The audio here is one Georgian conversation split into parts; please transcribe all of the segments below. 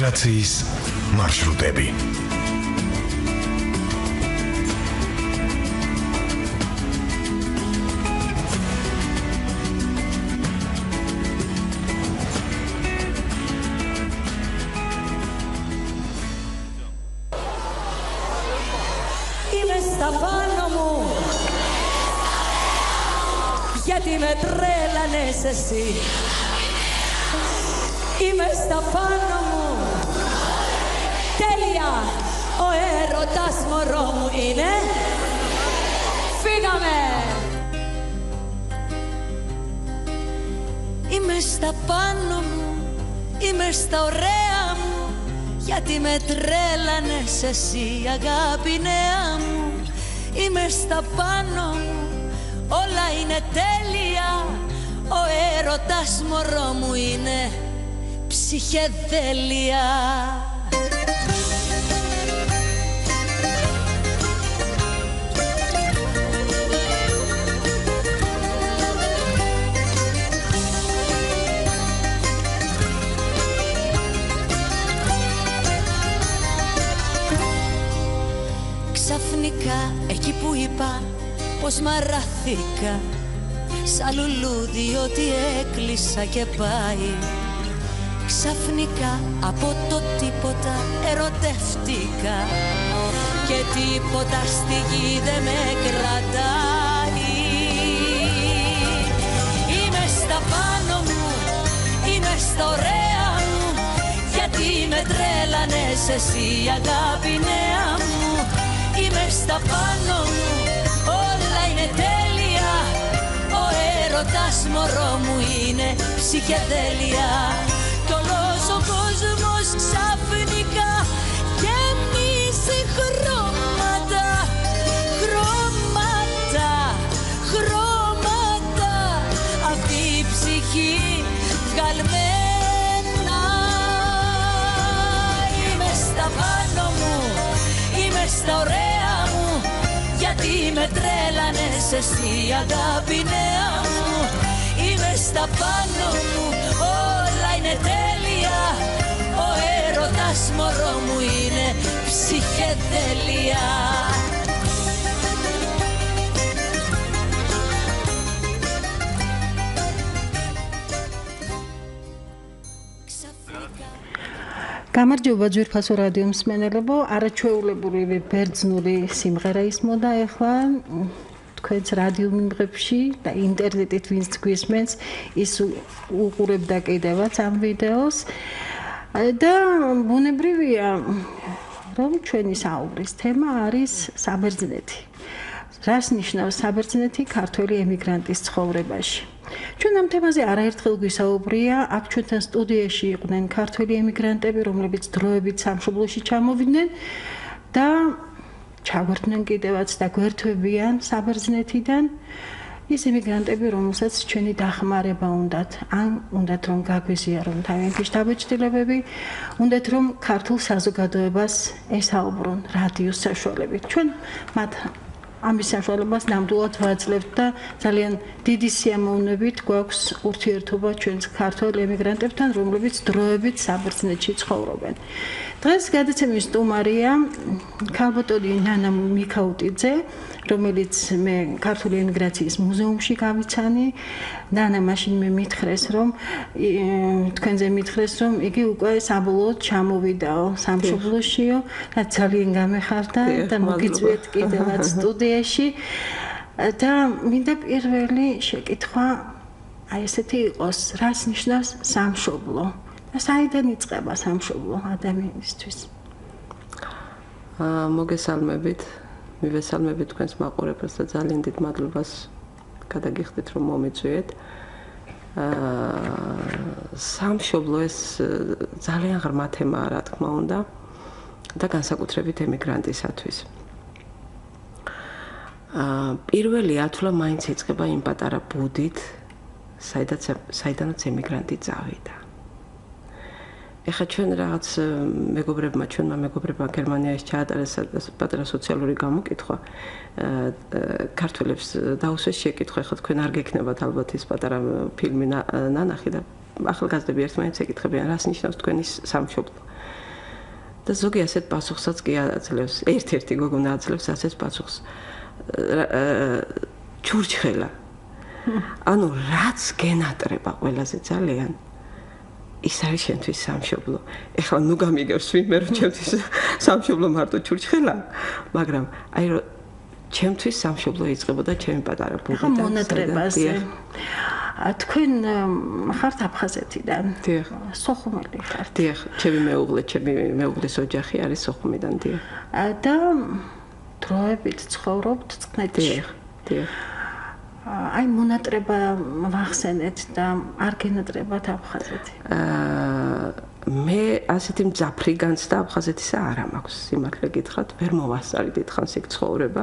ემიგრაციის მარშრუტები. Γιατί με τρέλανες εσύ. Είμαι στα πάνω μου. Τέλεια. Ο έρωτας μωρό μου είναι. Φύγαμε. Είμαι στα πάνω μου. Είμαι στα ωραία μου. Γιατί με τρέλανες εσύ αγάπη νέα μου. Είμαι στα πάνω μου. Όλα είναι τέλεια, ο έρωτας μωρό μου είναι ψυχεδέλεια. Ξαφνικά εκεί που είπα πως μαράθηκα σαν λουλούδι ότι έκλεισα και πάει. Ξαφνικά από το τίποτα ερωτεύτηκα και τίποτα στη γη δεν με κρατάει. Είμαι στα πάνω μου, είμαι στα ωραία μου. Γιατί με τρέλανες εσύ αγάπη νέα μου. Είμαι στα πάνω μου. Όλα είναι τέλεια, ο έρωτας μωρό μου είναι ψυχεδέλεια. Κι όλος ο κόσμος ξαφνικά γεμίζει χρώματα, χρώματα, χρώματα. Αυτή η ψυχή βγαλμένα. Είμαι στα πάνω μου, είμαι στα ωραία μου. Γιατί με τρέλανες εσύ αγάπη νέα μου. Είμαι στα πάνω μου, όλα είναι τέλεια. Ο έρωτας μωρό μου είναι ψυχεδέλεια. გამარჯობა ძვირფასო რადიო მსმენელებო, არაჩვეულებრივი ბერძნული სიმღერა ისმოდა ახლა თქვენს რადიო მიმღებში და ინტერნეტით ვინც გვისმენს ის უყურებდა კიდევაც ამ ვიდეოს და ბუნებრივია რომ ჩვენი საუბრის თემა არის საბერძნეთი. რას ნიშნავს საბერძნეთი ქართველი ემიგრანტის ცხოვრებაში? ჩვენ ამ თემაზე არაერთხელ გვისაუბრია, აქ ჩვენთან სტუდიაში იყვნენ ქართველი ემიგრანტები, რომლებიც დროებით სამშობლოში ჩამოვიდნენ და ჩაგვერთვნენ კიდევაც და გვერთვებიან საბერძნეთიდან ის ემიგრანტები, რომელსაც ჩვენი დახმარება უნდათ, ან უნდათ რომ გაგვიზიარონ თავიანთი შთაბეჭდილებები, უნდათ რომ ქართულ საზოგადოებას ესაუბრონ რადიოს საშუალებით. ჩვენ მათ ამის საშუალებას ნამდვილად ვაძლევთ და ძალიან დიდი სიამოვნებით გვაქვს ურთიერთობა ჩვენს ქართველ ემიგრანტებთან, რომლებიც დროებით საბერძნეთში ცხოვრობენ. დღეს გადაცემის სტუმარია ქალბატონი ნანა მიქაუტიძე, რომელიც მე ქართული ემიგრაციის მუზეუმში გავიცანი. ნანა მაშინ მე მითხრეს, რომ თქვენზე მითხრეს, რომ იგი უკვე საბოლოოდ ჩამოვიდაო სამშობლოშიო და ძალიან გამეხარდა და მოგიწვიეთ კიდევაც სტუდიაში. და მინდა პირველი შეკითხვა აი ესეთი იყოს, რას ნიშნავს სამშობლო? და საიდან იწყება სამშობლო ადამიანისთვის? მოგესალმებით, მივესალმებით თქვენს მაყურებელს და ძალიან დიდ მადლობას გადაგიხდით რომ მომიწვიეთ. სამშობლო ეს ძალიან ღრმა თემაა, რა თქმა უნდა, და განსაკუთრებით ემიგრანტისათვის. პირველი ათვლა მაინც იწყება იმ პატარა ბუდით, საიდანაც ემიგრანტი წავიდა. ეხლა ჩვენ რაღაც ჩვენმა მეგობრებმა გერმანიაში ჩაატარეს პატარა სოციალური გამოკითხვა. ქართველებს დაუსვეს შეკითხვა, ეხლა თქვენ არ გექნებათ ალბათ ის პატარა ფილმი ნანახი და ახალგაზრდები ერთმანეთს ეკითხებიან, რას ნიშნავს თქვენი სამშობლო. და ზოგი ასეთ პასუხსაც კი აძლევს. ერთ-ერთი გოგონა აძლევს ასეთ პასუხს. ჩურჩხელა. ანუ რაც გენატრება ყველაზე ძალიან ის არის შენთვის სამშობლო. ეხლა ნუ გამიგებს ვინმე რომ ჩემთვის სამშობლო მარტო ჩურჩხელა, მაგრამ აი რომ ჩემთვის სამშობლო იწყებოდა ჩემი პატარა ბუბიდან. ხო მონატრებაზე. თქვენ ხართ აფხაზეთიდან? დიახ. სოხუმელი ხართ? დიახ, ჩემი მეუღლის ოჯახი არის სოხუმიდან, დიახ. და დროებით ცხოვრობთ წყნეთში. დიახ, დიახ. აი მონატრება ვახსენეთ და არ გენატრებათ აფხაზეთი. მე ასეთი მძაფრი განცდა აფხაზეთისა არ მაქვს, სიმართლე გითხრათ, ვერ მოვასწარი დიდხანს იქ ცხოვრება.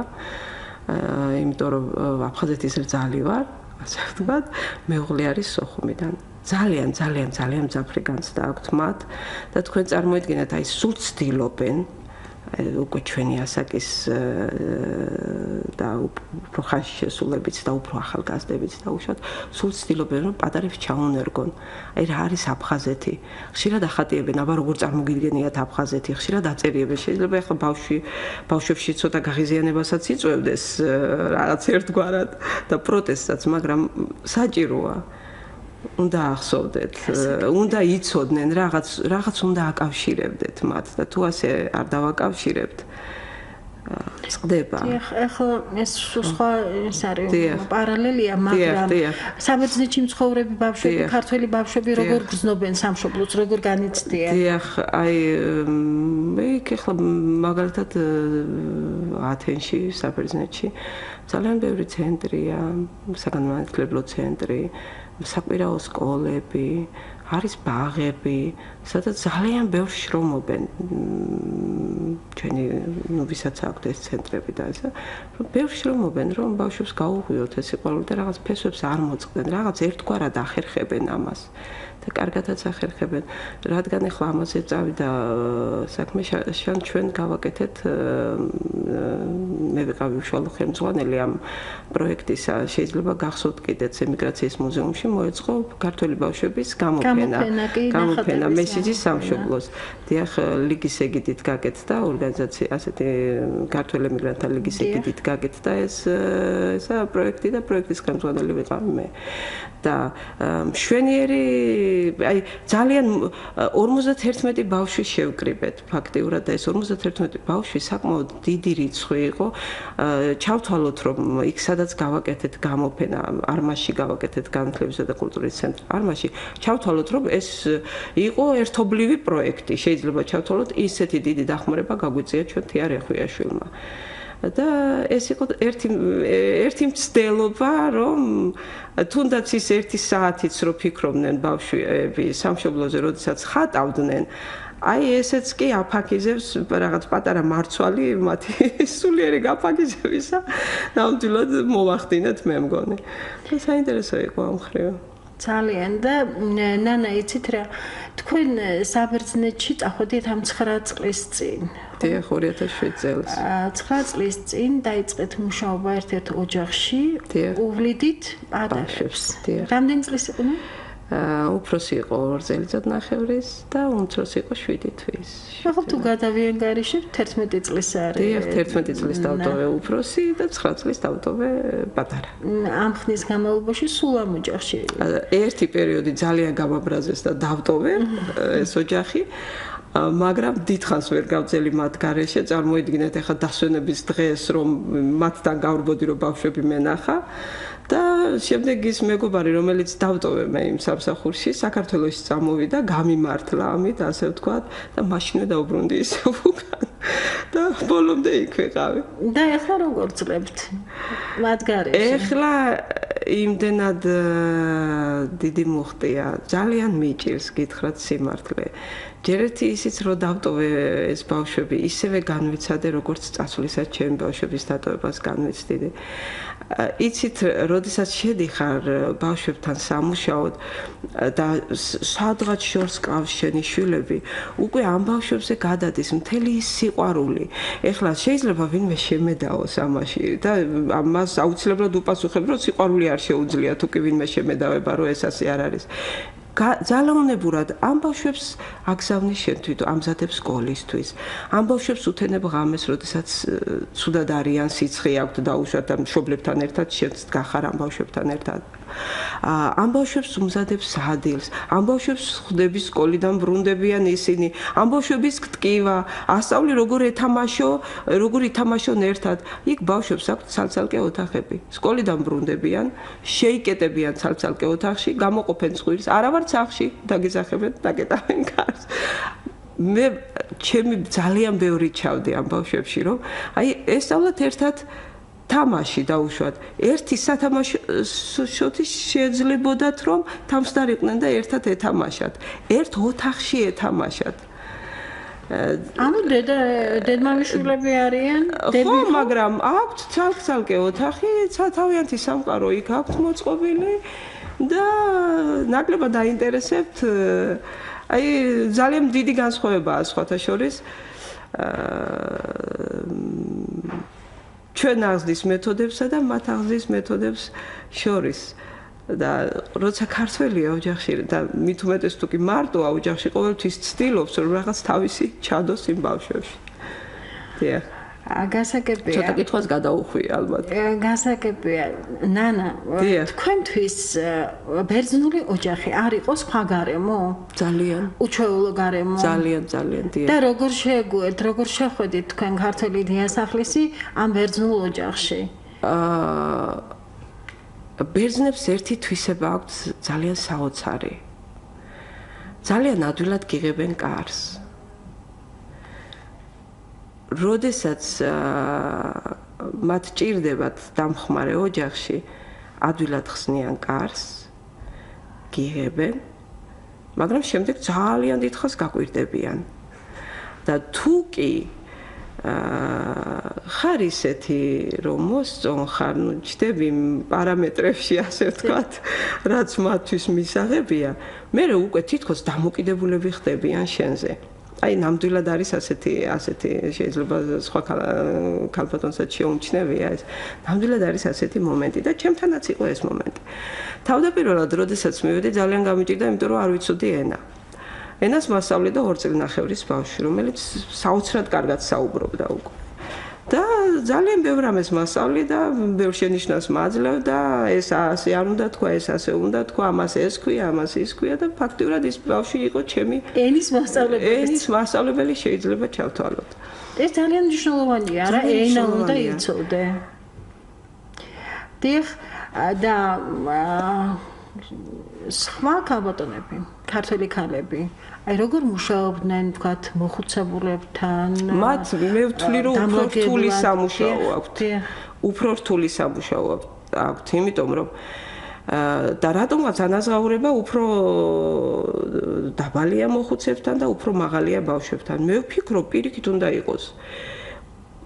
იმიტომ რომ აფხაზეთის რძალი ვარ, ასე ვთქვათ, მეუღლე არის სოხუმიდან. ძალიან მძაფრი განცდა აქვთ მათ და თქვენ წარმოიდგინეთ, აი სულ ცდილობენ უკვე ჩვენი ასაკის და უფრო ხანში შესულებით და უფრო ახალგაზრდებით დაუშვათ, სულ ცდილობენ რომ პატარებს ჩაუნერგონ. აი რა არის აფხაზეთი? ხშირად ახატიებენ, აბა როგორ წარმოგიდგენიათ აფხაზეთი, ხშირად აწერიებენ. შეიძლება ახლა ბავშვებში ცოტა გაღიზიანებასაც იწვევდეს რაღაც ერთგვარად და პროტესტსაც, მაგრამ საჭიროა. უნდა ახსოვდეთ, უნდა იცოდნენ, რაღაც უნდა აკავშირებდეთ მათ და თუ ასე არ დავაკავშირებთ, წყდება. ეხლა ეს სხვა ეს არის პარალელია, მაგრამ საბერძნეთში მცხოვრები ბავშვები, ქართველი ბავშვები როგორ გრძნობენ სამშობლოს, როგორ განიცდიან? დიახ, აი მე ეხლა მაგალითად ათენში, საბერძნეთში ძალიან ბევრი ცენტრია, საგანმანათლებლო ცენტრი, საკვირაო სკოლები, არის ბაღები, სადაც ძალიან ბევრ შრომობენ. ჩვენი ვისაც აქვთ ეს ცენტრები და ესე, რომ ბევრ შრომობენ, რომ ბავშვებს გაუღვიოთ ეს სიყვარული და რაღაც ფესვებს არ მოწყდნენ, რაღაც ერთგვარად ახერხებენ ამას. და კარგადაც ახერხებენ. რადგან ახლა ამაზე წავიდა საქმე, ჩვენ გავაკეთეთ მე ვიყავი უშუალო ხელმძღვანელი ამ პროექტისა. შეიძლება გახსოვთ კიდეც ემიგრაციის მუზეუმში მოეწყო ქართველი ბავშვების გამოფენა მესიჯის სამშობლოს. დიახ, ლიგის ეგიდით გაკეთდა ორგანიზაცია, ასეთი ქართველი ემიგრანტთა ლიგის ეგიდით გაკეთდა ესა პროექტი და პროექტის ხელმძღვანელი ვიყავი მე. და მშვენიერი აი ძალიან 51 ბავშვი შევკრიბეთ ფაქტიურად და ეს 51 ბავშვი საკმაოდ დიდი რიცხვი იყო. ჩავთვალოთ რომ იქ სადაც გავაკეთეთ გამოფენა, არმაში გავაკეთეთ განათლებისა და კულტურის ცენტრი არმაში, ჩავთვალოთ რომ ეს იყო ერთობლივი პროექტი. შეიძლება ჩავთვალოთ ისეთი დიდი დახმარება გაგვიწია ჩვენ თია რეხვიაშვილმა. და ეს იყო ერთი მცდელობა, რომ თუნდაც ის 1 საათიც რო ფიქრობდნენ ბავშვები სამშობლოზე, როდესაც ხატავდნენ, აი ესეც კი აფაქიზებს რაღაც პატარა მარცვალი მათი სულიერი გაფაქიზებისა. ნამდვილად მოვახდინეთ მე მგონი. და საინტერესო იყო ამ ხრივ. ძალიან და ნანა იცით რა, თქვენ საბერძნეთში წახვედით ამ 9 წლის წინ. დიახ, 2007 წელს. 9 წლის წინ დაიწყეთ მუშაობა ერთ-ერთ ოჯახში, უვლიდით პატარებს. რამდენი წლის იყვნენ? უფროსი იყო 2 წელიწადნახევრის და უმცროსი იყო 7 თვის. ახლა თუ გადავიანგარიშებთ 11 წლის არის. დიახ, 11 წლის დავტოვე უფროსი და 9 წლის დავტოვე პატარა. ამ ხნის განმავლობაში სულ ამ ოჯახში. ერთი პერიოდი ძალიან გამაბრაზეს და დავტოვე ეს ოჯახი. მაგრამ დიდხანს ვერ გავწელი მათ გარეშე, წარმოიდგინეთ ახლა დასვენების დღეს რომ მათთან გავრბოდი რომ ბავშვები მენახა და შემდეგ ის მეგობარი რომელიც დავტოვე მე იმ სამსახურში საქართველოში წამოვიდა, გამიმართლა ამით ასე ვთქვათ და მაშინვე დაუბრუნდი ისე უკან და ბოლომდე იქ ვიყავი. და ახლა როგორ ძლევთ მათ გარეშე? ახლა იმდენად დიდი მუხტია, ძალიან მიჭირს გითხრათ სიმართლე. ჯერ ერთი ისიც რომ დავტოვე ეს ბავშვები, ისევე განვიცადე როგორც წასვლისას ჩემი ბავშვების დატოვებას განვიცდიდი. იცით, როდესაც შედიხარ ბავშვებთან სამუშაოდ და სადღაც შორს ყავს შენი შვილები, უკვე ამ ბავშვებზე გადადის მთელი ის სიყვარული. ეხლა შეიძლება ვინმე შემედაოს ამაში და ამას აუცილებლად უპასუხებ, რომ სიყვარული არ შეუძლია თუ კი ვინმე შემედავება, რომ ეს ასე არ არის. ძალაუნებურად ამ ბავშვებს აგზავნის შენ თვითონ ამზადებს სკოლისთვის. ამ ბავშვებს უთენებ ღამეს, როდესაც ცუდად არიან, სიცხე აქვთ დაუშვათ ამ მშობლებთან ერთად, შენც გახარ ამ ბავშვებთან ერთად. ამ ბავშვებს უმზადებს სადილს, ამ ბავშვებს ხვდები სკოლიდან ბრუნდებიან ისინი, ამ ბავშვების ტკივა, ასწავლი როგორ ითამაშონ ერთად. იქ ბავშვებს აქვთ ცალ-ცალკე ოთახები. სკოლიდან ბრუნდებიან, შეიკეტებიან ცალ-ცალკე ოთახში, გამოყოფენ ცხვირს, არა ვარ სახლში, დაგეძახებენ, დაკეტავენ კარს. მე ჩემი ძალიან ბევრი ჩავდი ამ ბავშვებში, რომ აი ესწავლათ ერთად თამაში დაუშვათ. ერთი სათამაშოთი შეძლებოდათ, რომ თამსდარიყვნენ და ერთად ეთამაშათ. ერთ ოთახში ეთამაშათ. ანუ დედმამიშვილები არიან? ხო, მაგრამ აქვთ ცალკე ოთახი, სათავიანთი სამყარო იქ აქვთ მოწყობილი და ნაკლებად დაინტერესებთ. აი ძალიან დიდი განსხვავებაა სხვათა შორის. ჩვენ აღზრდის მეთოდებსა და მათ აღზრდის მეთოდებს შორის და როცა ქართველია ოჯახში და მით უმეტეს თუ კი მარტოა ოჯახში ყოველთვის ცდილობს რომ რაღაც თავისი ჩადოს იმ ბავშვებში. დიახ. გასაგებია. ცოტა კითხვას გადაუხვია ალბათ. გასაგებია. ნანა, თქვენთვის ბერძნული ოჯახი არ იყო სხვა გარემო? ძალიან. უჩვეულო გარემო? ძალიან, დიახ. და როგორ შეეგუეთ, როგორ შეხვედით თქვენ ქართველი დიასახლისი ამ ბერძნულ ოჯახში? ბერძნებს ერთი თვისება აქვთ ძალიან საოცარი. ძალიან ადვილად გიღებენ კარს. როდესაც მათ ჭირდებათ დამხმარე ოჯახში, ადვილად ხსნიან კარს, გიღებენ, მაგრამ შემდეგ ძალიან დიდხანს გაკვირდებიან. და თუ კი ხარ ისეთი, რომ მოსწონ ხარ, ჩდები პარამეტრებში, ასე ვთქვათ, რაც მათთვის მისაღებია, მე უკვე თითქოს დამოკიდებულები ხდებიან შენზე. აი ნამდვილად არის ასეთი შეიძლება სხვა ქალბატონსაც შეუმჩნევია ეს. ნამდვილად არის ასეთი მომენტი და ჩემთანაც იყო ეს მომენტი. თავდაპირველად, როდესაც მივედი, ძალიან გამიჭირდა, იმიტომ რომ არ ვიცოდი ენა. ენას მასწავლე და 2 წელნახევრის ბავშვი, რომელიც საოცრად კარგად საუბრობდა უკვე. და ძალიან ბევრ რამეს მასწავლე და ბევრ შენიშვნას მაძლევ და ეს ასე არ უნდა თქვა, ეს ასე უნდა თქვა, ამას ეს ქვია, ამას ის ქვია და ფაქტიურად ის ბავშვი იყო ჩემი ენის მასწავლებელი შეიძლება ჩავთვალოთ. ეს ძალიან მნიშვნელოვანია, რა ენა უნდა იცოდე. დიახ და სხვა ქალბატონები, ქართველი ქალები, აი როგორ მუშაობდნენ, თქვათ, მოხუცებულებთან? მათ მე ვთვლი, რომ უფრო რთული სამუშაო აქვთ. უფრო რთული სამუშაო აქვთ, იმიტომ რომ და რატომღაც ანაზღაურება უფრო დაბალია მოხუცებთან და უფრო მაღალია ბავშვებთან. მე ვფიქრობ, პირიქით უნდა იყოს.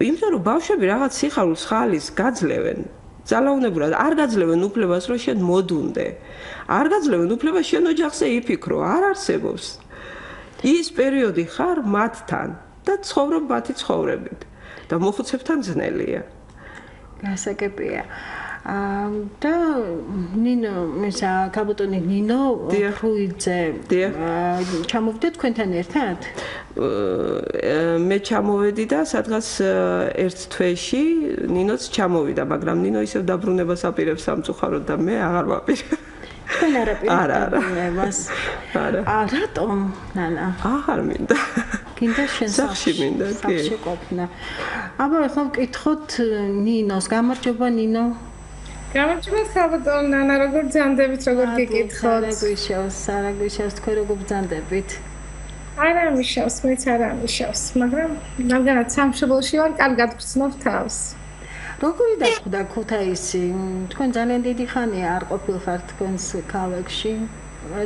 იმიტომ რომ ბავშვები რაღაც სიხარულს ხალის გაძლევენ. ძალაუნებურად არ გაძლევენ უფლებას, რომ შენ მოდუნდე. არ გაძლევენ უფლებას შენ ოჯახზე იფიქრო, არ არსებობს. ის პერიოდი ხარ მათთან და ცხოვრობ მათი ცხოვრებით და მოხუცებთან ძნელია. გასაგებია. და ნინო, მისა ქალბატონი ნინო ფრუიძე ჩამოვიდა თქვენთან ერთად? მე ჩამოვედი და სადღაც ერთ თვეში ნინოც ჩამოვიდა, მაგრამ ნინო ისევ დაბრუნებას აპირებს სამწუხაროდ და მე აღარ ვაპირებ. თქვენ არ აპირებთ დაბრუნებას? არა. რატომ, ნანა? აღარ მინდა. გინდა შენ სახში მინდა, კი. სახში ყოფნა. აბა ახლა ვკითხოთ ნინოს. გამარჯობა ნინო. გამარჯობა ქალბატონ ნანა, როგორ ბრძანდებით, როგორ გიკითხოთ? არა გვიშავს, თქვენ როგორ ბრძანდებით? არა მიშავს, მეც არა მიშავს, მაგრამ რადგანაც სამშობლოში ვარ, კარგად ვგრძნობ თავს. როგორი დახვდა ქუთაისი? თქვენ ძალიან დიდი ხანია არ ყოფილხართ თქვენს ქალაქში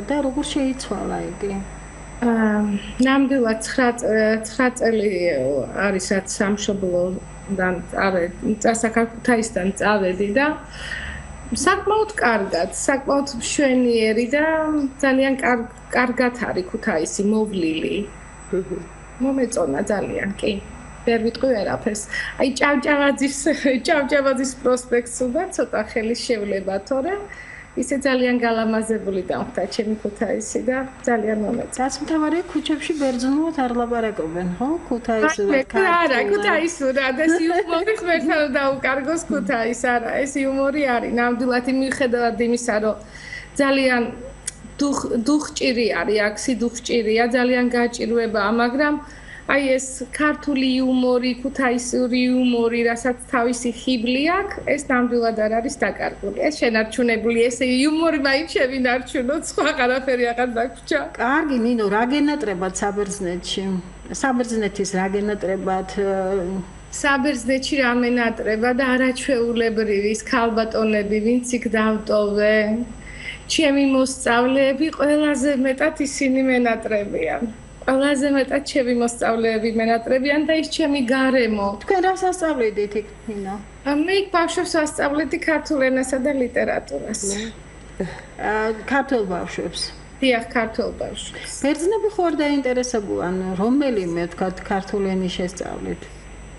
და როგორ შეიცვალა იგი? ნამდვილად 9 წელი არის რაც სამშობლოდან საქართველოსთან წავედი და საკმაოდ კარგად, საკმაოდ მშვენიერი და ძალიან კარგად არის ქუთაისი მოვლილი. მომეწონა ძალიან, კი. ვერ ვიტყვი ვერაფერს. აი ჭავჭავაძის პროსპექტს უნდა ცოტა ხელი შევლება, თორემ ისე ძალიან გალამაზებული დამხდა ჩემი ქუთაისი და ძალიან მომეწონა. გასმთავარია ქუჩებში ბერძნულად არ ლაპარაკობენ, ხო? ქუთაისურად. არა, ქუთაისურად, ეს იუმორი ხმერთან დაუკარგოს ქუთაის, არა, ეს იუმორი არის. ნამდვილად მიუხედავად იმისა, რომ ძალიან დუხჭირი არის, აქ სიდუხჭირია, ძალიან გაჭირვებაა, მაგრამ აი ეს ქართული იუმორი, ქუთაისური იუმორი, რასაც თავისი ხიბლი აქვს, ეს ნამდვილად არ არის დაკარგული. ეს შენარჩუნებული, ესე იუმორი მაინც შევინარჩუნოთ, სხვა ყველაფერი აღარ დაგვრჩა. კარგი, ნინო, რა გენატრებათ საბერძნეთში? საბერძნეთის რა გენატრებათ? საბერძნეთში რა მენატრება და არაჩვეულებრივი ის ქალბატონები, ვინც იქ დავტოვე. ჩემი მოსწავლეები ყველაზე მეტად ისინი მენატრებიან. ყველაზე მეტად ჩემი მოსწავლეები მენატრებიან და ის ჩემი გარემო. თქვენ რას ასწავლედით იქ, ნინო? მე იქ ბავშვებს ვასწავლედი ქართულ ენასა და ლიტერატურას. ქართულ ბავშვებს. დიახ, ქართულ ბავშვებს. ბერძნები ხო არ დაინტერესებულან, რომელიმე თქვათ ქართულ ენის შესწავლით?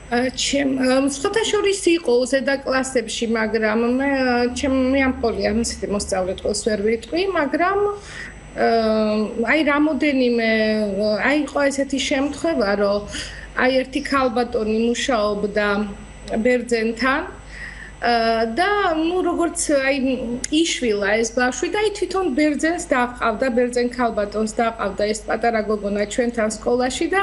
სხვათა შორის იყო ზედა კლასებში, მაგრამ მე ამ პოლია ასეთი მოსწავლე წყოს ვერ ვიტყვი, მაგრამ აი რამოდენიმე აი იყო ესეთი შემთხვევა, რომ აი ერთი ქალბატონი მუშაობდა ბერძენთან და ნუ როგორც აი იშვილა ეს ბავშვი და აი თვითონ ბერძენს დაყავდა, ბერძენ ქალბატონს დაყავდა ეს პატარა გოგონა ჩვენთან სკოლაში და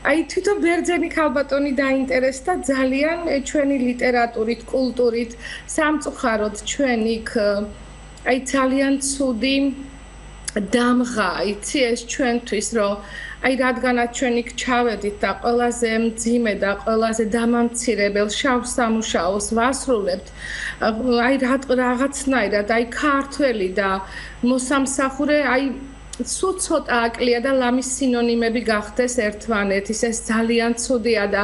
აი თვითონ ბერძენი ქალბატონი დაინტერესდა ძალიან ჩვენი ლიტერატურით, კულტურით, სამწუხაროდ ჩვენ იქ აი ძალიან ცუდი დამღა, იცი ეს ჩვენთვის, რომ აი რადგანაც ჩვენ იქ ჩავედით და ყველაზე მძიმე და ყველაზე დამამცირებელ შავ სამუშაოს ვასრულებთ, აი რაღაცნაირად, აი ქართველი და მოსამსახურე, აი სულ ცოტა აკლია და ლამის სინონიმები გახდეს ერთმანეთის, ეს ძალიან ცუდია და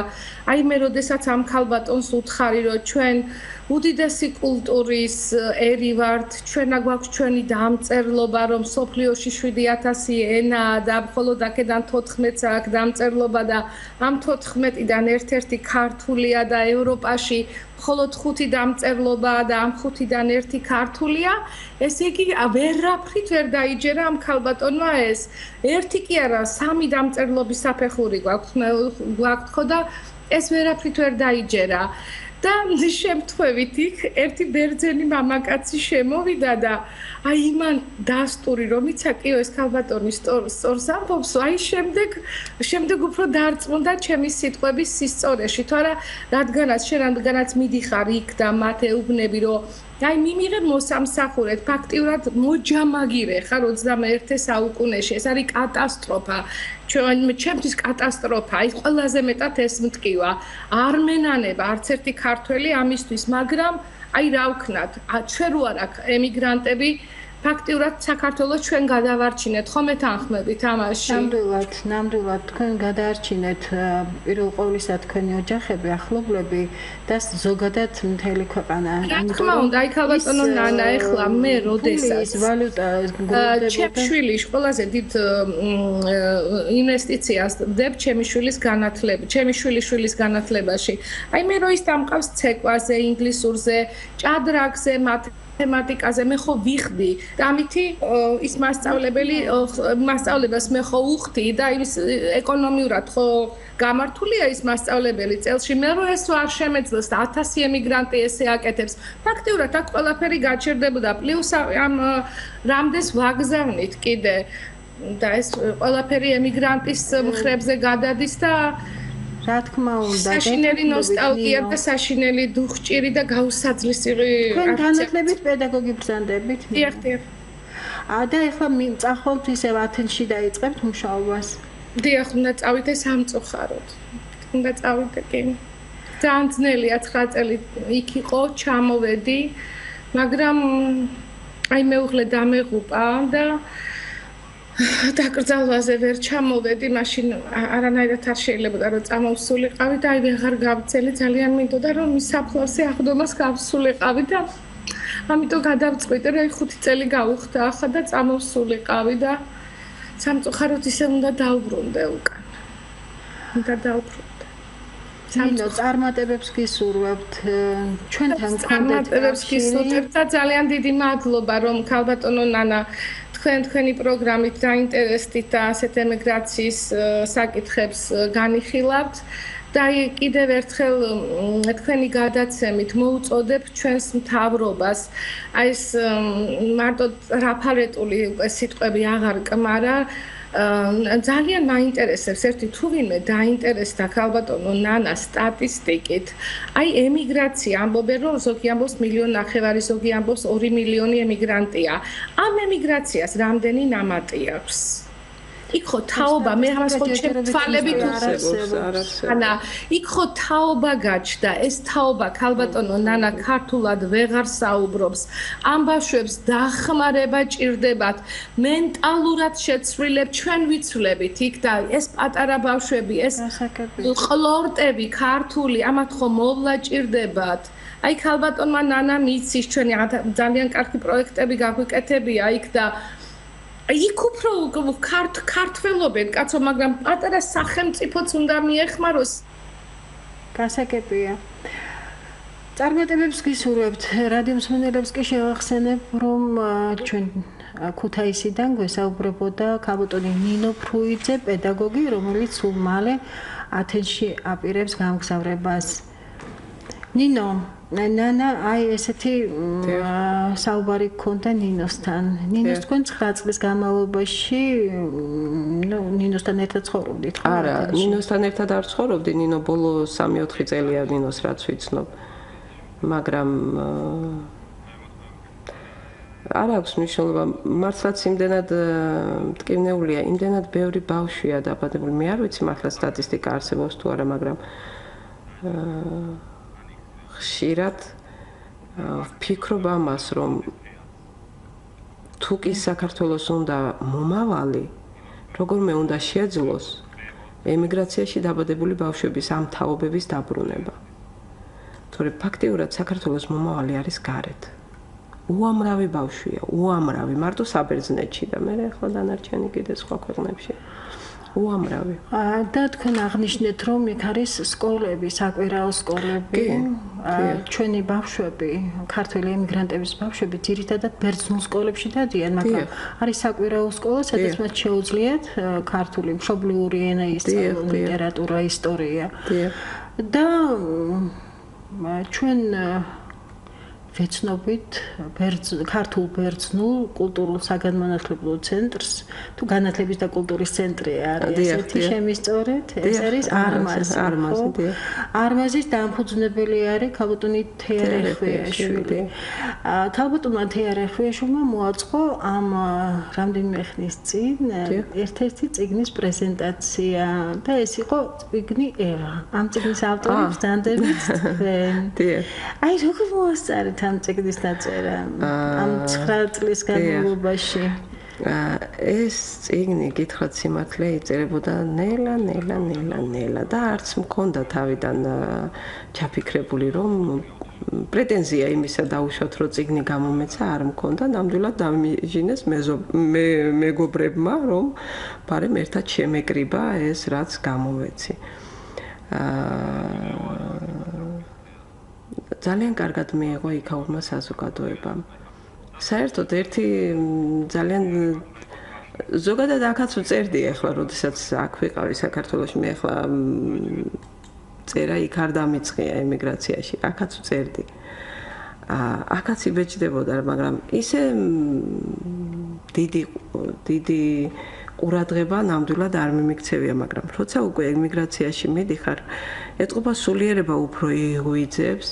აი მე როდესაც ამ ქალბატონს უთხარი, რომ ჩვენ უდიდესი კულტურის ერი ვართ, ჩვენა გვაქვს ჩვენი დამწერლობა, რომ სოფლიოში 7000 ენაა და მხოლოდ აქედან 14-ს აქვს დამწერლობა და ამ 14-დან ერთ-ერთი ქართულია და ევროპაში მხოლოდ 5 დამწერლობაა და ამ 5-დან ერთი ქართულია, ესე იგი ვერაფრით ვერ დაიჯერა ამ ქალბატონმა ეს. ერთი კი არა, 3 დამწერლობის საფეხური გვაქვს ხო და ეს ვერაფრით ვერ დაიჯერა. და შემთხვევით იქ ერთი ბერძენი მამაკაცი შემოვიდა და აი იმან დასტური რომ იცაკიო ეს ქალბატონი სწორს ამბობს, აი შემდეგ უფრო დარწმუნდა ჩემი სიტყვების სისწორეში, თორე რადგანაც მიდიხარ იქ და მათ ეუბნები რომ აი მიმიღე მოსამსახურეთ, ფაქტიურად მოჯამაგირე ხარ 21 საუკუნეში, ეს არის კატასტროფა. ჩემთვის კატასტროფა, ის ყველაზე მეტად ეს მტკივა. არ მენანება არც ერთი ქართველი ამისთვის, მაგრამ აი რა ვქნათ, ჩვენ რო არ აქვს ემიგრანტები, ფაქტიურად საქართველოს ჩვენ გადავარჩინეთ, ხომ ეთანხმებით ამაში? ნამდვილად თქვენ გადაარჩინეთ პირველ ყოვლისა თქვენი ოჯახები, ახლობლები და ზოგადად მთელი ქვეყანა. რა თქმა უნდა, აი ქალბატონო ნანა, ეხლა მე როდესაც ვალუტა ჩემ შვილის ყველაზე დიდ ინვესტიციას ვდებ ჩემი შვილის განათლებაში. აი მე რო ის დამყავს ცეკვაზე, ინგლისურზე, ჭადრაკზე, თემატიკაზე მე ხო ვიხდი და ამითი ის მასწავლებას მე ხო უხდი და ის ეკონომიურად ხო გამართულია ის მასწავლებელი წელში მე რო ეს არ შემეძლოს და 1000 ემიგრანტი ესე აკეთებს ფაქტიურად აქ ყველაფერი გაჩერდებოდა პლუს ამ რამდენს ვაგზავნით კიდე და ეს ყველაფერი ემიგრანტის მხრებზე გადადის და რა თქმა უნდა, საშინელი ნოსტალგია და საშინელი დუხჭირი და გაუსაძლისი თქვენ განათლებით პედაგოგი ბრძანდებით? დიახ. და ეხლა წახვალთ ისევ ათენში დაიწყებთ მუშაობას? დიახ, უნდა წავიდე სამწუხაროდ. უნდა წავიდე კი. ძალიან ძნელია 9 წელი იქ იყო, ჩამოვედი, მაგრამ აი მეუღლე დამეღუპა და დაკრძალვაზე ვერ ჩამოვედი, მაშინ არანაირად არ შეიძლებოდა რომ წამოვსულიყავი და აი ვეღარ გავწელი, ძალიან მინდოდა რომ მის საფლავზე აღდომას გავსულიყავი და ამიტომ გადავწყვიტე რომ 5 წელი გავუხდა ახლა და წამოვსულიყავი და სამწუხაროდ ისე უნდა დავბრუნდე უკან. უნდა დავბრუნდე. ნინო წარმატებებს გისურვებთ ჩვენთან წარმატებებს გისურვებთ და ძალიან დიდი მადლობა რომ ქალბატონო ნანა თქვენი პროგრამით დაინტერესდით და ასეთ ემიგრაციის საკითხებს განიხილავთ და კიდევ ერთხელ თქვენი გადაცემით მოუწოდებ ჩვენს მთავრობას აი ეს მარტო რაფარეტული სიტყვები აღარ კმარა ძალიან მაინტერესებს ერთი თუ ვინმე დაინტერესდა ქალბატონო ნანას სტატისტიკით აი ემიგრაცია ამბობენ რომ ზოგი ამბობს 1,5 მილიონი ზოგი ამბობს 2 მილიონი ემიგრანტია ამ ემიგრაციას რამდენი ნამატი აქვს იქ ხო თაობა მე ამას ხო თვალებით უხსენებს ანა იქ ხო თაობა გაჩნდა ეს თაობა ქალბატონო ნანა ქართულად ვეღარ საუბრობს ამ ბავშვებს დახმარება ჭირდებათ მენტალურად შეცვლილებ ჩვენ ვიცვლებით იქ და ეს პატარა ბავშვები ეს ყლორტები ქართული ამათ ხო მოვლა ჭირდებათ აი ქალბატონმა ნანამ იცის ჩვენი ძალიან კარგი პროექტები გაგვიკეთებია იქ და იქ უფრო ქართველობენ კაცო მაგრამ პატარა სახელმწიფოც უნდა მიეხმაროს გასაგებია წარმატებებს გისურვებთ რადიო მსმენელებს კი შევახსენებ რომ ჩვენ ქუთაისიდან გვესაუბრებოდა ქალბატონი ნინო ფრუიძე პედაგოგი რომელიც სულ მალე ათენში აპირებს გამგზავრებას ნინო ნანა აი ესეთი საუბარი გქონდა ნინოსთან. ნინოს თქვენ 9 წლის განმავლობაში ნინოსთან ერთად ცხოვრობდით ხო? არა, ნინოსთან ერთად არ ცხოვრობდი, ნინო ბოლო 3-4 წელია ნინოს რაც ვიცნობ. მაგრამ არ აქვს მნიშვნელობა, მართლაც იმდენად მტკივნეულია, იმდენად ბევრი ბავშვია დაბადებული. მე არ ვიცი მართლა სტატისტიკა არსებობს თუ არა, მაგრამ ხშირად ვფიქრობ ამას, რომ თუ კი საქართველოს უნდა მომავალი, როგორმე უნდა შეძლოს ემიგრაციაში დაბადებული ბავშვების ამ თაობების დაბრუნება. თორემ ფაქტიურად საქართველოს მომავალი არის გარეთ. უამრავი ბავშვია, უამრავი, მარტო საბერძნეთში და მე ახლა დანარჩენი კიდე სხვა ქვეყნებში. უამრავი. და თქვენ აღნიშნეთ, რომ იქ არის სკოლები, საკვირაო სკოლები. ჩვენი ბავშვები, ქართველი ემიგრანტების ბავშვები ძირითადად ბერძნულ სკოლებში დადიან, მაგრამ არის საკვირაო სკოლა, სადაც მათ შეუძლიათ ქართული მშობლიური ენა ისწავლონ, ლიტერატურა, ისტორია. და ჩვენ ვეცნობით ქართულ ბერძნულ კულტურულ საგანმანათლებლო ცენტრს თუ განათლების და კულტურის ცენტრი არის ესეთი შემისწორეთ ეს არის არმაზი არმაზის დამფუძნებელი არის ქალბატონი თეარეხვიაშვილი ქალბატონმა თეარეხვიაშვილმა მოაწყო ამ რამდენიმე ხნის წინ ერთ-ერთი წიგნის პრეზენტაცია და ეს იყო წიგნი ევა ამ წიგნის ავტორი ბრძანდებით თქვენ აი როგორ მოასწარეთ ამ წიგნის დაწერა ამ 9 წლის განმავლობაში ეს წიგნი გითხრათ სიმართლე იწერებოდა ნელა და არც მქონდა თავიდან ჩაფიქრებული რომ პრეტენზია იმისა დაუშვათ რომ წიგნი გამომეცა არ მქონდა ნამდვილად დამიჟინეს მეგობრებმა რომ ბარემ ერთად შემეკრიბა ეს რაც გამოვეცი ძალიან კარგად მიიღო იქაურმა საზოგადოებამ. საერთოდ ერთი ძალიან ზოგადად აქაც ვწერდი ახლა, როდესაც აქ ვიყავი საქართველოში, მე ახლა წერა იქ არ დამიწყია ემიგრაციაში, აქაც ვწერდი. აქაც იბეჭდებოდა, მაგრამ ისე დიდი ყურადღება ნამდვილად არ მიმიქცევია, მაგრამ როცა უკვე ემიგრაციაში მიდიხარ, ეტყობა სულიერება უფრო იღვიძებს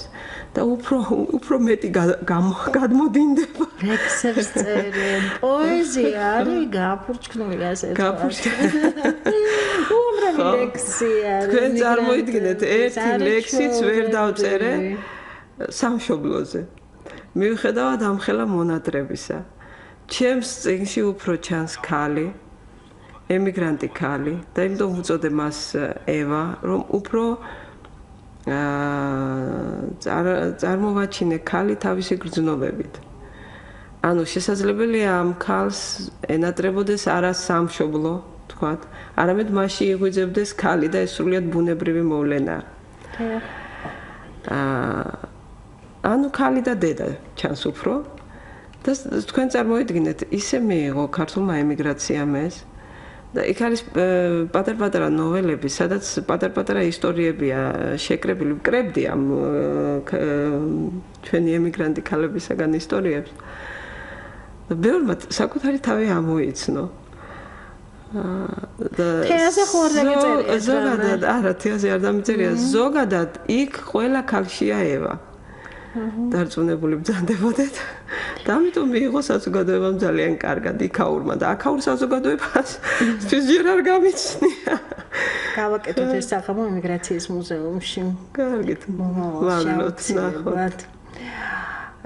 და უფრო მეტი გადმოდინდება. ლექსებს წერენ, პოეზია არის გაფურჩქნული ასე. უამრავი ლექსია. თქვენ წარმოიდგინეთ, ერთი ლექსიც ვერ დავწერე სამშობლოზე. მიუხედავად ამხელა მონატრებისა. ჩემს წიგნში უფრო ჩანს ქალი ემიგრანტი ქალი და იმიტომ უწოდე მას ევა, რომ უფრო წარმოვაჩინე ქალი თავისი გრძნობებით. ანუ შესაძლებელია ამ ქალს ენატრებოდეს არა სამშობლო, თქვათ, არამედ მასში იღვიძებდეს ქალი და ეს სრულიად ბუნებრივი მოვლენა. ანუ ქალი და დედა ჩანს უფრო და თქვენ წარმოიდგინეთ ისე მიიღო ქართულმა ემიგრაციამ ეს და იქ არის პატარ-პატარა ნოველები, სადაც პატარ-პატარა ისტორიებია შეკრებილი, ვკრებდი ამ ჩვენი ემიგრანტი ქალებისაგან ისტორიებს. და ბევრმა საკუთარი თავი ამოიცნო. თეაზე ხო არ დამიწერია? ზოგადად, არა, თეაზე არ დამიწერია. ზოგადად იქ ყველა ქალშია ევა. დარწმუნებული ბრძანდებოდეთ და ამიტომ მიიღო საზოგადოებამ ძალიან კარგად იქაურმა და აქაურ საზოგადოებას ჯერ არ გამიცნია. გავაკეთოთ ეს სახამო ემიგრაციის მუზეუმში. კარგით, მადლობთ ნახოთ.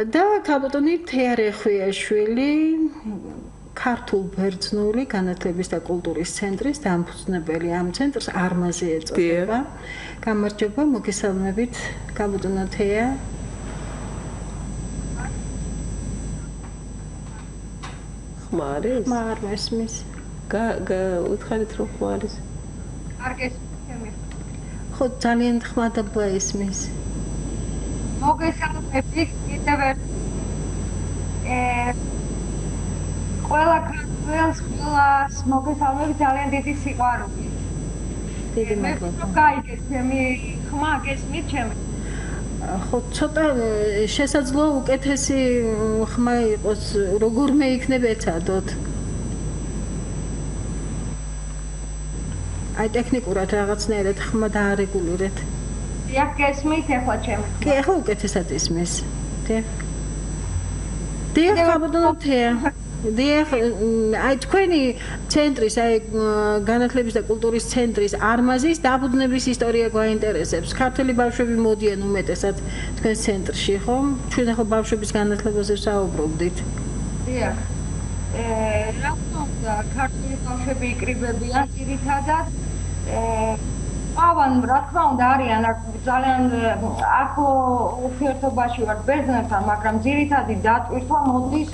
და ქაბოტონი თეარეხვიაშვილი ქართულ ბერძნული განათლების და კულტურის ცენტრის დამფუძნებელი ამ ცენტრს არმაზი ეწოდება. გამარჯობა, მოგესალმებით ქაბოტონო თეა. ხმარ ესმის. უთხარით რომ ხმარის. კარგი ჩემი. ხო, ძალიან ხმადაბა ესმის. მოგესალმებით კიდევ ყველა ქართველს მოგესალმებით ძალიან დიდი სიყვარული. დიდი მადლობა. გაიგეთ ჩემი ხმა გესმით ჩემი. ხო, ცოტა შესაძლოა უკეთესი ხმა იყოს, როგორმე იქნება ეცადოთ. აი ტექნიკურად რაღაცნაირად ხმა დაარეგულირეთ. დიახ, გესმით ახლა ჩემი. კი, ახლა უკეთესად ისმის. დიახ, ქაბოტონო თეა. დიახ, აი თქვენი ცენტრის, აი განათლების და კულტურის ცენტრის არმაზის დაფუძნების ისტორია გვაინტერესებს. ქართველი ბავშვები მოდიან უმეტესად თქვენს ცენტრში, ხო? ჩვენ ახლა ბავშვების განათლებაზე ვსაუბრობდით. დიახ. რა თქმა უნდა, ქართველი ბავშვები იკრიბებიან ძირითადად. ავან რა თქმა უნდა არიან ძალიან ახლო ურთიერთობაში ვართ ბერძნებთან, მაგრამ ძირითადი დატვირთვა მოდის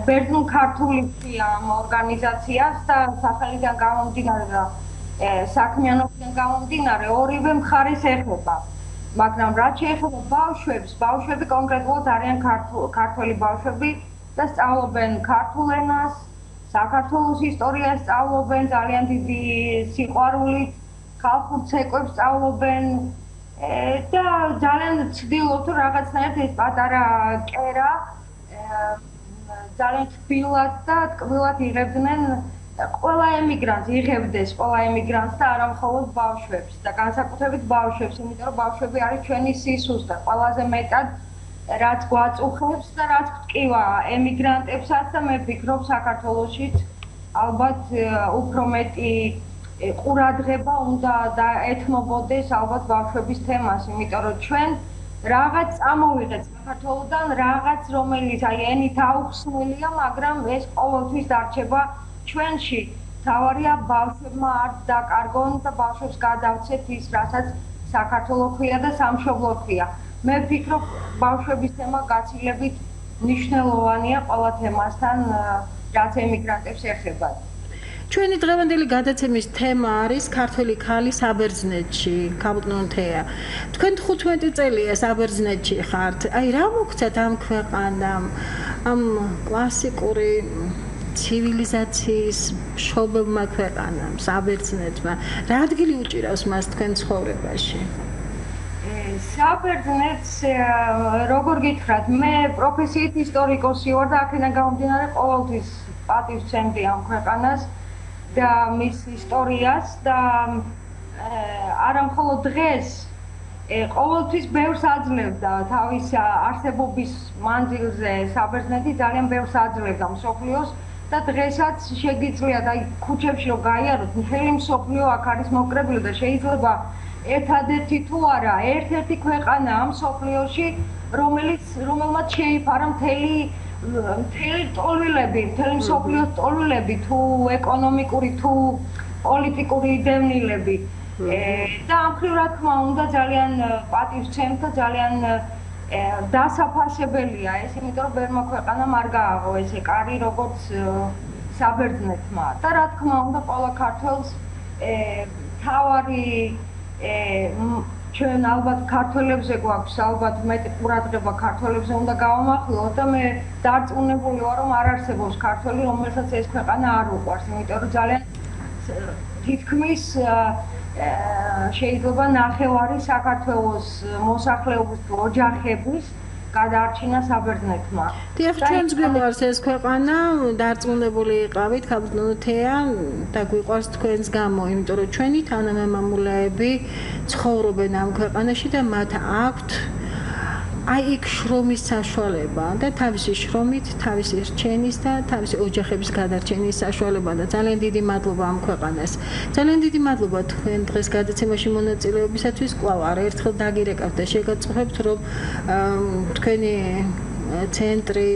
ბერძნულ ქართულში ამ ორგანიზაციას და სახელიდან გამომდინარე და საქმიანობიდან გამომდინარე ორივე მხარეს ეხება. მაგრამ რაც შეეხება ბავშვებს, ბავშვები კონკრეტულად არიან ქართველი ბავშვები და სწავლობენ ქართულ ენას, საქართველოს ისტორიას სწავლობენ ძალიან დიდი სიყვარულით, ხალხურ ცეკვებს სწავლობენ და ძალიან ცდილობ თუ რაღაცნაირად ეს პატარა კერა ძალიან თბილად და ტკბილად იღებდნენ ყველა ემიგრანტს, იღებდეს ყველა ემიგრანტს და არა მხოლოდ ბავშვებს და განსაკუთრებით ბავშვებს, იმიტომ რომ ბავშვები არის ჩვენი სისუსტე, ყველაზე მეტად რაც გვაწუხებს და რაც გვტკივა ემიგრანტებსაც და მე ვფიქრობ საქართველოშიც ალბათ უფრო მეტი ყურადღება უნდა დაეთმობოდეს ალბათ ბავშვების თემას, იმიტომ რომ ჩვენ რაღაც წამოვიღეთ საქართველოდან, რაღაც რომელიც აი ენით აუხსნელია, მაგრამ ეს ყოველთვის დარჩება ჩვენში. თავარია ბავშვებმა არ დაკარგონ და ბავშვებს გადავცეთ ის, რასაც საქართველო ქვია და სამშობლო ქვია. მე ვფიქრობ, ბავშვების თემა გაცილებით მნიშვნელოვანია ყველა თემასთან, რაც ემიგრანტებს ეხება. ჩვენი დღევანდელი გადაცემის თემა არის ქართველი ქალი საბერძნეთში, ქაბოტონო თეა. თქვენ 15 წელია საბერძნეთში ხართ. აი რა მოგცათ ამ ქვეყანამ, ამ კლასიკური ცივილიზაციის მშობელმა ქვეყანამ, საბერძნეთმა. რა ადგილი უჭირავს მას თქვენ ცხოვრებაში? საბერძნეთს როგორ გითხრათ, მე პროფესიით ისტორიკოსი ვარ და აქედან გამომდინარე ყოველთვის პატივცემდი ამ ქვეყანას და მის ისტორიას და არა მხოლოდ დღეს ყოველთვის ბევრს აძლევდა თავის არსებობის მანძილზე საბერძნეთი ძალიან ბევრს აძლევდა მსოფლიოს და დღესაც შეგიძლიათ აი ქუჩებში რომ გაიაროთ მთელი მსოფლიო აქ არის მოკრებილი და შეიძლება ერთადერთი თუ არა ერთ-ერთი ქვეყანაა მსოფლიოში რომელმაც შეიფარა მთელი ტოლვილები, მთელი მსოფლიოს ტოლვილები, თუ ეკონომიკური, თუ პოლიტიკური დევნილები. და ამ მხრივ რა თქმა უნდა ძალიან პატივს ვცემთ და ძალიან დასაფასებელია ეს, იმიტომ რომ ბევრმა ქვეყანამ არ გააღო ესე კარი როგორც საბერძნეთმა. და რა თქმა უნდა ყველა ქართველს თავარი ჩვენ ალბათ ქართველებზე გვაქვს ალბათ მეტი ყურადღება ქართველებზე უნდა გავამახვილოთ და მე დარწმუნებული ვარ რომ არ არსებობს ქართველი რომელსაც ეს ქვეყანა არ უყვარს იმიტომ რომ ძალიან თითქმის შეიძლება ნახევარი საქართველოს მოსახლეობის ოჯახების გადაარჩინა საბერძნეთმა. დიახ, ჩვენც გვიყვარს ეს ქვეყანა, დარწმუნებული იყავით, ქაბუზნო თეა და გვიყვარს თქვენს გამო, იმიტომ რომ ჩვენი თანამემამულეები ცხოვრობენ ამ ქვეყანაში და მათ აქვთ აი იქ შრომის საშუალება და თავისი შრომით, თავისი რჩენის და თავისი ოჯახების გადარჩენის საშუალება და ძალიან დიდი მადლობა ამ ქვეყანას. ძალიან დიდი მადლობა თქვენ დღეს გადაცემაში მონაწილეობისათვის. კვლავ არაერთხელ დაგირეკავთ და შეგაწუხებთ, რომ თქვენი ცენტრი,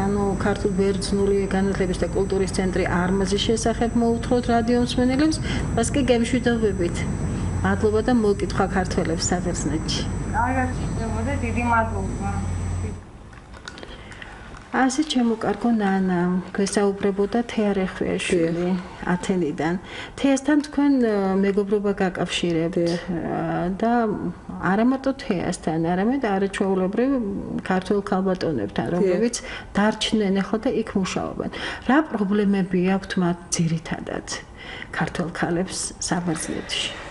ანუ ქართულ ბერძნული განათლების და კულტურის ცენტრი არმაზის შესახებ მოუთხროთ რადიო მსმენელებს. დღეს კი გემშვიდობებით. მადლობა და მოკითხვა ქართველებს საბერძნეთში. და დიდი მადლობა. ასე ჩემო ნანა, გვესაუბრებოდა თეა რეხვიაშვილი ათენიდან. თეასთან თქვენ მეგობრობა გაკავშირებთ და არა მარტო თეასთან, არამედ არაჩვეულებრივ ქართულ ქალბატონებთან, რომლებიც დარჩნენ ახლა და იქ მუშაობენ. რა პრობლემები აქვთ მათ ძირითადად ქართულ ქალებს საბერძნეთში?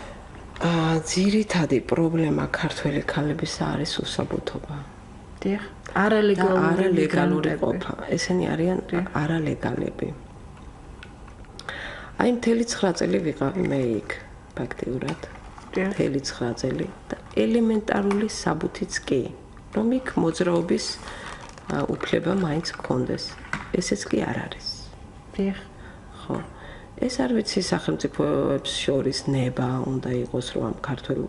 ძირითადი პრობლემა ქართველი ქალების არის უსაბუთობა. დიახ, არალეგალური ყოფა. ესენი არიან არალეგალები. აი მთელი 9 წელი ვიყავი მე იქ, ფაქტიურად. მთელი 9 წელი და ელემენტარული საბუთიც კი, რომ იქ მოძრაობის უფლება მაინც გქონდეს. ესეც კი არ არის. დიახ. ხო. ეს არ ვიცი სახელმწიფოებს შორის ნება უნდა იყოს რომ ამ ქართულ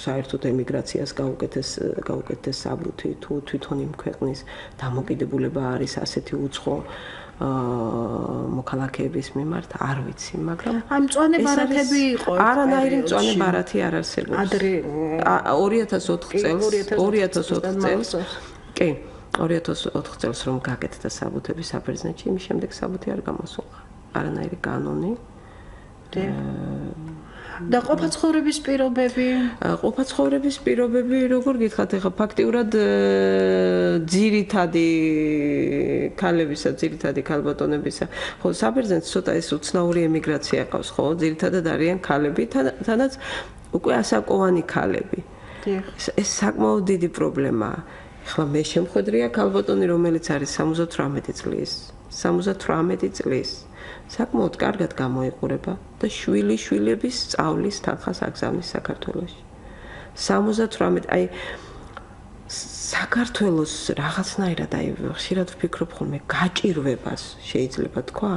საერთოდ ემიგრაციას გაუკეთეს საბუთი თუ თვითონ იმ ქვეყნის დამოკიდებულება არის ასეთი უცხო მოქალაქეების მიმართ არ ვიცი მაგრამ ამ მწვანე ბარათები იყო არანაირი მწვანე ბარათი არ არსებობს ადრე 2004 წელს კი 2004 წელს რომ გაკეთდა საბუთები საბერძნეთში, იმის შემდეგ საბუთი არ გამოსულა. არანაირი კანონი. და ყოფაცხოვრების პირობები? ყოფაცხოვრების პირობები, როგორ გითხრათ, ეხლა ფაქტიურად ძირითადი ქალებისა, ძირითადი ქალბატონებისა. ხო, საბერძნეთს ცოტა ეს უცნაური ემიგრაცია ყავს, ხო? ძირითადად არიან ქალები, თანაც უკვე ასაკოვანი ქალები. ეს საკმაოდ დიდი პრობლემაა. ახლა მე შემხედრია ქალბატონი რომელიც არის 78 წლის 78 წლის საკმაოდ კარგად გამოიყურება და შვილების სწავლის თანხას აგზავნის საქართველოში 78 აი საქართველოს რაღაცნაირად აი ხშირად ვფიქრობ ხოლმე გაჭირვებას შეიძლება თქვა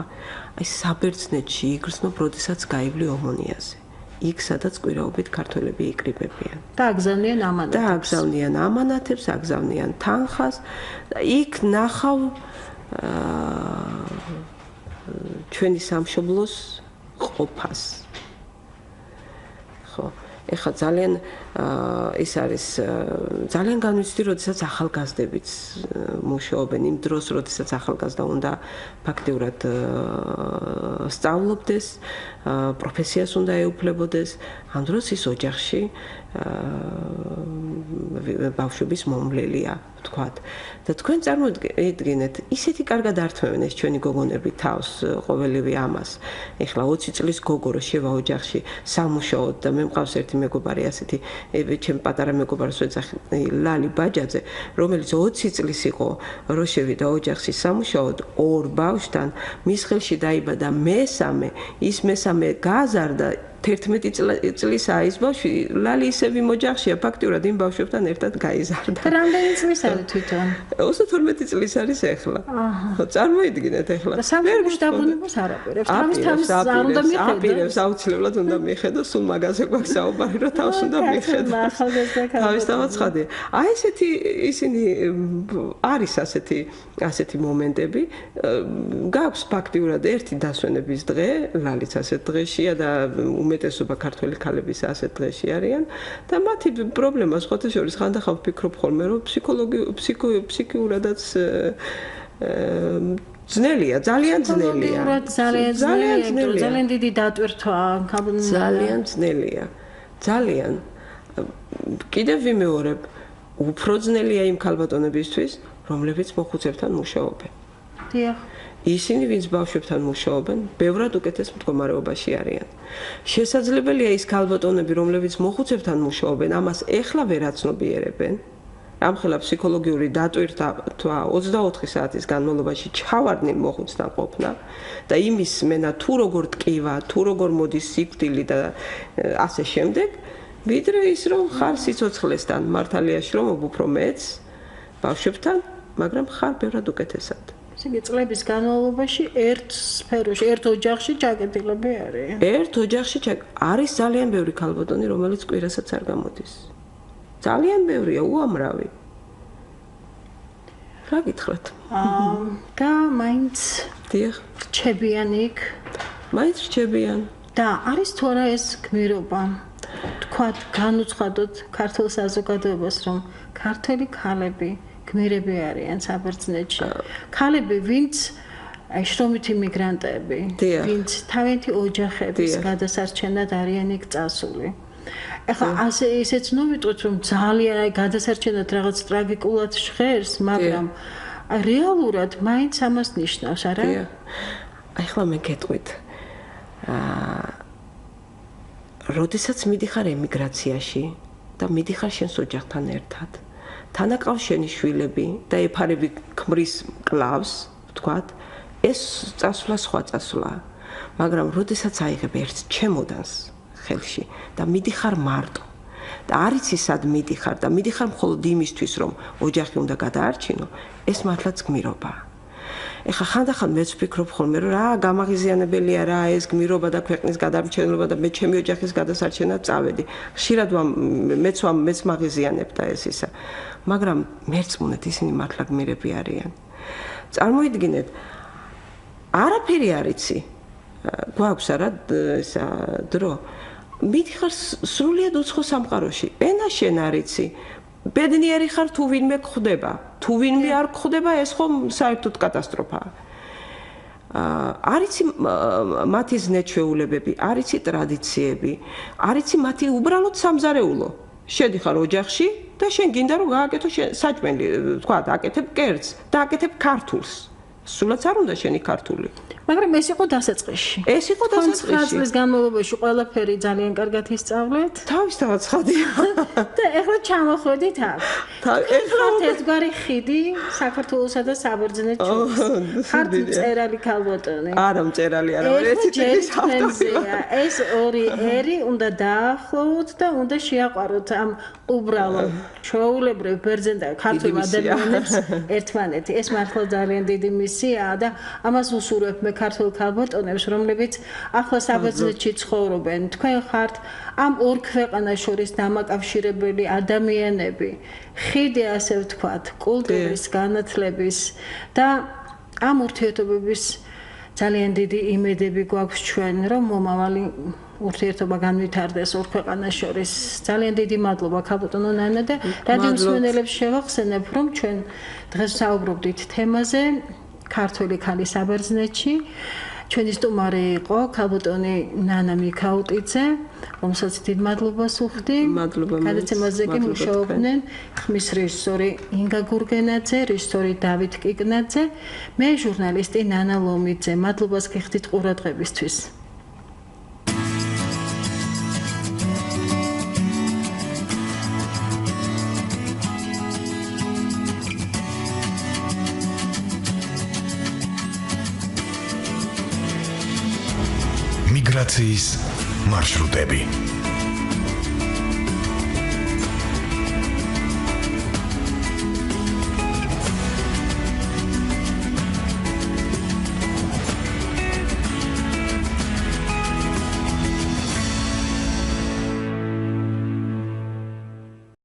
აი საბერძნეთში იგრძნობ როდესაც გაივლი ომონიაზე იქ სადაც კვირაობით ქართველები იკრიბებიან. და აგზავნიან ამანათებს, აგზავნიან თანხას და იქ ნახავ ჩვენი სამშობლოს ყოფას. ხო, ეხლა ძალიან ეს არის ძალიან განვიცდი, როდესაც ახალგაზრდებიც მუშაობენ იმ დროს, როდესაც ახალგაზრდა უნდა ფაქტიურად სწავლობდეს, პროფესიას უნდა ეუფლებოდეს, ამ დროს ის ოჯახში ბავშვების მომვლელია, ვთქვათ. და თქვენ წარმოიდგინეთ, ისეთი კარგად ართმევენ ეს ჩვენი გოგონები თავს ყოველივე ამას. ეხლა 20 წლის გოგო რო შევა ოჯახში სამუშაოდ და მე მყავს ერთი მეგობარი ასეთი ჩემ პატარა მეგობარს ვეძახი ლალი ბაჯაძე, რომელიც 20 წლის იყო რო შევიდა ოჯახში სამუშაოდ ორ ბავშვთან, მის ხელში დაიბადა მესამე, ის მესამე გააზარდა 11 წლისაა ის ბავშვი, ლალი ისევ იმ ოჯახშია, ფაქტიურად იმ ბავშვებთან ერთად გაიზარდა. რამდენი წლის არის თვითონ? 32 წლის არის ახლა. ხო, წარმოიდგინეთ ახლა. და სამშობლოში დაბრუნებას არ აპირებს. თავის არ უნდა მიხედოს. აპირებს, აუცილებლად უნდა მიხედოს, სულ მაგაზე გვაქვს საუბარი, რომ თავს უნდა მიხედოს. თავის თავაცხადია. აი ესეთი ისინი არის ასეთი მომენტები. გაქვს ფაქტიურად ერთი დასვენების დღე, ლალიც ასეთ დღეშია და უმეტესობა ქართველი ქალების ასეთ დღეში არიან და მათი პრობლემა სხვათა შორის ხანდახან ვფიქრობ ხოლმე რომ ფსიქიურადაც ძნელია, ძალიან ძნელია. ძალიან დიდი დატვირთვა, ძალიან ძნელია. ძალიან კიდევ ვიმეორებ უფრო ძნელია იმ ქალბატონებისთვის რომლებიც მოხუცებთან მუშაობენ დიახ ისინი ვინც ბავშვებთან მუშაობენ ბევრად უკეთეს მდგომარეობაში არიან შესაძლებელია ის ქალბატონები რომლებიც მოხუცებთან მუშაობენ ამას ეხლა ვერ აცნობიერებენ ამხელა ფსიქოლოგიური დატვირთვა 24 საათის განმავლობაში ჩავარდნილ მოხუცთან ყოფნა და იმის მენა თუ როგორ ტკივა, თუ როგორ მოდის სიკვდილი და ასე შემდეგ, ვიდრე ის რომ ხარ სიცოცხლესთან, მართალიაში რომ უფრო მეც ბავშვებთან, მაგრამ ხარ ბევრად უკეთესად. ისე წლების განმავლობაში ერთ სფეროში, ერთ ოჯახში ჩაკეტილები არიან. ერთ ოჯახში არის ძალიან ბევრი ქალბატონი, რომელიც კვირასაც არ გამოდის. ძალიან ბევრია, უამრავი. რა გითხრათ? და მაინც დიახ, რჩებიან იქ. მაინც რჩებიან. და არის თუ არა ეს გმირობა? თქვათ, განუცხადოთ ქართულ საზოგადოებას, რომ ქართველი ქალები გმირები არიან საბერძნეთში. ქალები, ვინც აი შრომითი მიგრანტები, ვინც თავიანთი ოჯახების გადასარჩენად არიან იქ წასული. ეხლა ასე ისეც ნოვიტყვით რომ ძალიან აი გადასარჩენად რაღაც ტრაგიკულად ჟღერს, მაგრამ რეალურად მაინც ამას ნიშნავს, არა? აი ახლა მე გეტყვით. როდესაც მიდიხარ ემიგრაციაში და მიდიხარ შენს ოჯახთან ერთად, თანაკავს შენი შვილები და ეფარები ქმრის კლავს, ვთქვათ, ეს წასვლა სხვა წასვლაა. მაგრამ როდესაც აიღებ ერთ ჩემოდანს ხელში და მიდიხარ მარტო და არ იცი სად მიდიხარ და მიდიხარ მხოლოდ იმისთვის რომ ოჯახი უნდა გადაარჩინო ეს მართლაც გმირობაა ეხლა ხანდახან მეც ვფიქრობ ხოლმე რომ რა გამაღიზიანებელია რა ეს გმირობა და ქვეყნის გადარჩენილობა და მე ჩემი ოჯახის გადასარჩენად წავედი ხშირად მეც მაღიზიანებ და ეს ისა მაგრამ მერწმუნეთ ისინი მართლა გმირები არიან წარმოიდგინეთ არაფერი არ იცი გვაქვს არა ისა დრო მიდიხარ სრულიად უცხო სამყაროში. ენა შენ არ იცი. ბედნიერი ხარ თუ ვინმე გხვდება. თუ ვინმე არ გხვდება, ეს ხომ საერთოდ კატასტროფაა. არ იცი მათი ზნეჩვეულებები, არ იცი ტრადიციები, არ იცი მათი უბრალოდ სამზარეულო. შედიხარ ოჯახში და შენ გინდა რომ გააკეთო საჭმელი, თქვა, აკეთებ კერძს და აკეთებ ქართულს. სულაც არ უნდა შენი ქართული. მაგრამ ეს იყო დასაწყისში. ეს იყო დასაწყისში. 9 წლის განმავლობაში ყველაფერი ძალიან კარგად ისწავლეთ. თავისთავად ცხადია. და ეხლა ჩამოხვედით აქ. ეხლა ერთგვარი ხიდი საქართველოსა და საბერძნეთს შორის. ხართ მწერალი ქალბატონი. არა მწერალი არა, ერთი წლის ავტორია. ეს ორი ერი უნდა დაახლოვოთ და უნდა შეაყვაროთ ამ უბრალო ჩვეულებრივ ბერძენ და ქართულ ადამიანებს ერთმანეთი. ეს მართლა ძალიან დიდი მისიაა და ამას უსურვებ მე ქართულ ქალბატონებს, რომლებიც ახლა საბერძნეთში ცხოვრობენ. თქვენ ხართ ამ ორ ქვეყანას შორის დამაკავშირებელი ადამიანები. ხიდი ასე ვთქვათ, კულტურის, განათლების და ამ ურთიერთობების ძალიან დიდი იმედები გვაქვს ჩვენ, რომ მომავალი ურთიერთობა განვითარდეს ორ ქვეყანას შორის. ძალიან დიდი მადლობა ქალბატონო ნანა და რადიო მსმენელებს შევახსენებ, რომ ჩვენ დღეს საუბრობდით თემაზე ქართველი ქალი საბერძნეთში. ჩვენი სტუმარი იყო ქალბატონი ნანა მიქაუტიძე, რომელსაც დიდ მადლობას ვუხდი. გადაცემაზე კი მუშაობდნენ ხმის რეჟისორი ინგა გურგენაძე, რეჟისორი დავით კიკნაძე, მე ჟურნალისტი ნანა ლომიძე. მადლობას გიხდით ყურადღებისთვის. მიგრაციის მარშრუტები